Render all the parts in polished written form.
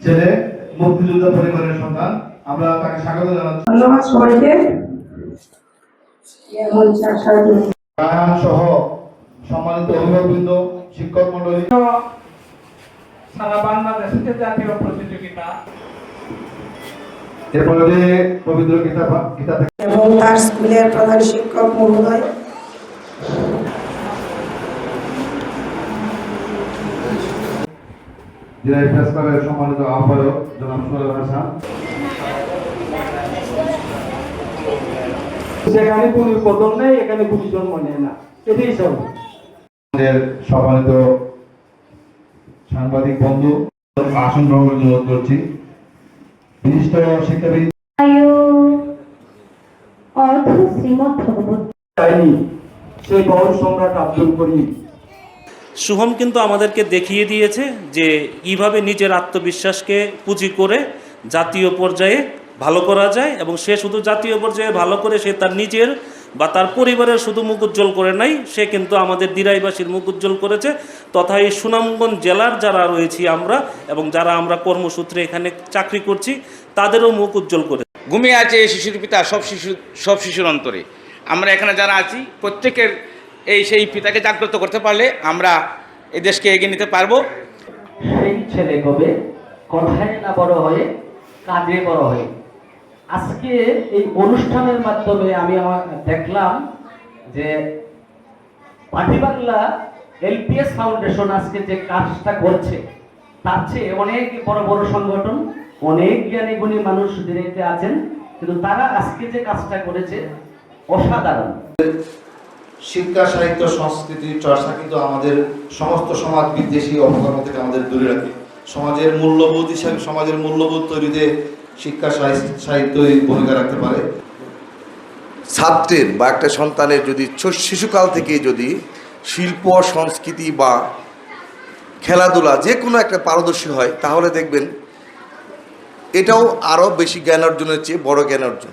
ছেলে মুক্তিযোদ্ধা পরিবারের সন্তান। আমরা তাকে স্বাগত জানাচ্ছি। ধন্যবাদ সবাইকে। রায়হান সহ সম্মানিত অভিভাবকবৃন্দ, শিক্ষক মন্ডলী, সারা বাংলাদেশে জাতীয় প্রতিযোগিতা এরপরে যে পবিত্র গীতা থেকে এবং তার স্কুলের প্রধান শিক্ষক মহোদয়, জেলা প্রেস ক্লাবের সম্মানিত আহ্বায়ক জনাব সোহেল হাসান, যেখানে কোনো বদল নেই এখানে কোনো জন্ম নেয় না, এটাই সব। আমাদের সম্মানিত সাংবাদিক বন্ধু আসন গ্রহণের অনুরোধ করছি। বিশিষ্ট শিক্ষাবিদ অর্থ শ্রীমৎ ভগবত চাইনি সেই বড় সম্রাট আব্দুল করিম। শুভম কিন্তু আমাদেরকে দেখিয়ে দিয়েছে যে কীভাবে নিজের আত্মবিশ্বাসকে পুঁজি করে জাতীয় পর্যায়ে ভালো করা যায়, এবং সে শুধু জাতীয় পর্যায়ে ভালো করে সে তার নিজের বা তার পরিবারের শুধু মুখ উজ্জ্বল করে নাই, সে কিন্তু আমাদের দিরাইবাসীর মুখ উজ্জ্বল করেছে, তথা এই সুনামগঞ্জ জেলার যারা রয়েছি আমরা এবং যারা আমরা কর্মসূত্রে এখানে চাকরি করছি তাদেরও মুখ উজ্জ্বল করে। ঘুমিয়ে আছে এই শিশুর পিতা সব শিশুর অন্তরে। আমরা এখানে যারা আছি প্রত্যেকের সেই পিতাকে জাগ্রত করতে পারলে আমরা এই দেশকে এগিয়ে নিতে পারবো। সেই ছেলে কবে কথায় না বড় হয়ে কাজে বড় হয়ে। আজকে এই অনুষ্ঠানের মাধ্যমে আমি দেখলাম যে পাটিবাংলা এলপিএস ফাউন্ডেশন আজকে যে কাজটা করছে তার চেয়ে অনেক বড় বড় সংগঠন, অনেক জ্ঞানী গুণী মানুষ দিল্লিতে আছেন, কিন্তু তারা আজকে যে কাজটা করেছে অসাধারণ। শিক্ষা, সাহিত্য, সংস্কৃতি চর্চা কিন্তু আমাদের সমস্ত সমাজ বিদ্বেষী অপকর্ম থেকে আমাদের দূরে রাখে। সমাজের মূল্যবোধ হিসাবে সমাজের মূল্যবোধ তৈরিতে শিক্ষা সাহিত্যই ভূমিকা রাখতে পারে। ছাত্রের বা একটা সন্তানের যদি শিশুকাল থেকে যদি শিল্প, সংস্কৃতি বা খেলাধুলা যে কোনো একটা পারদর্শী হয়, তাহলে দেখবেন এটাও আরও বেশি জ্ঞান অর্জনের চেয়ে বড় জ্ঞান অর্জন।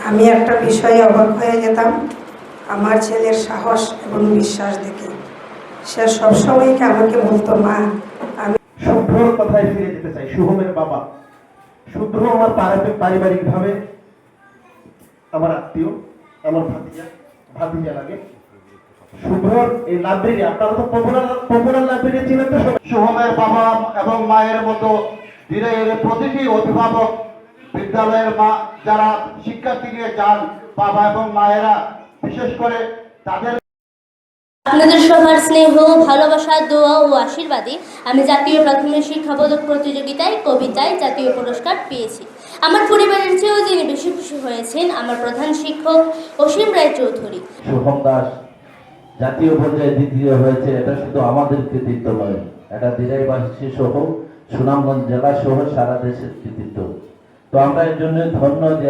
আমি একটা বিষয়ে অবাক হয়ে যেতাম আমার ছেলের সাহস এবং বিশ্বাস দেখে। সে সবসময় আমাকে বলতো, মা আমি শুভ্রর কথায় ফিরে যেতে চাই। শুভমের বাবা শুভ্র আমার পারিবারিক ভাবে আমার আত্মীয়, আমার ভাতিজা লাগে। শুভ্রর এই লাইব্রেরি, আপনারা তো পপুলার লাইব্রেরি ছিলেন তো। শুভমের বাবা এবং মায়ের মতো দিরাইয়ের প্রতিটি অভিভাবক, বিদ্যালয়ের মা যারা শিক্ষার্থী নিয়ে যান, বাবা এবং মায়েরা বিশেষ করে তাদের আপনাদের সবার স্নেহ, ভালোবাসা, দোয়া ও আশীর্বাদে আমি জাতীয় প্রাথমিক শিক্ষাবোধক প্রতিযোগিতায় কবিতায় জাতীয় পুরস্কার পেয়েছি। আমার পরিবারের চেয়েও যিনি বেশি খুশি হয়েছেন আমার প্রধান শিক্ষক অসীম রায় চৌধুরী। শুভম দাস জাতীয় পর্যায়ে দ্বিতীয় হয়েছে, এটা শুধু আমাদের কৃতিত্ব নয়, এটা দিরাইবাসী সহ সুনামগঞ্জ জেলা সহ সারা দেশের কৃতিত্ব। তো আমরা এর জন্য ধন্য যে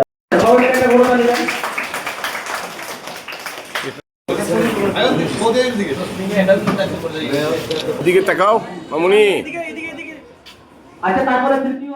দিকে তাকাও মামুনি। আচ্ছা, তারপরে তৃতীয়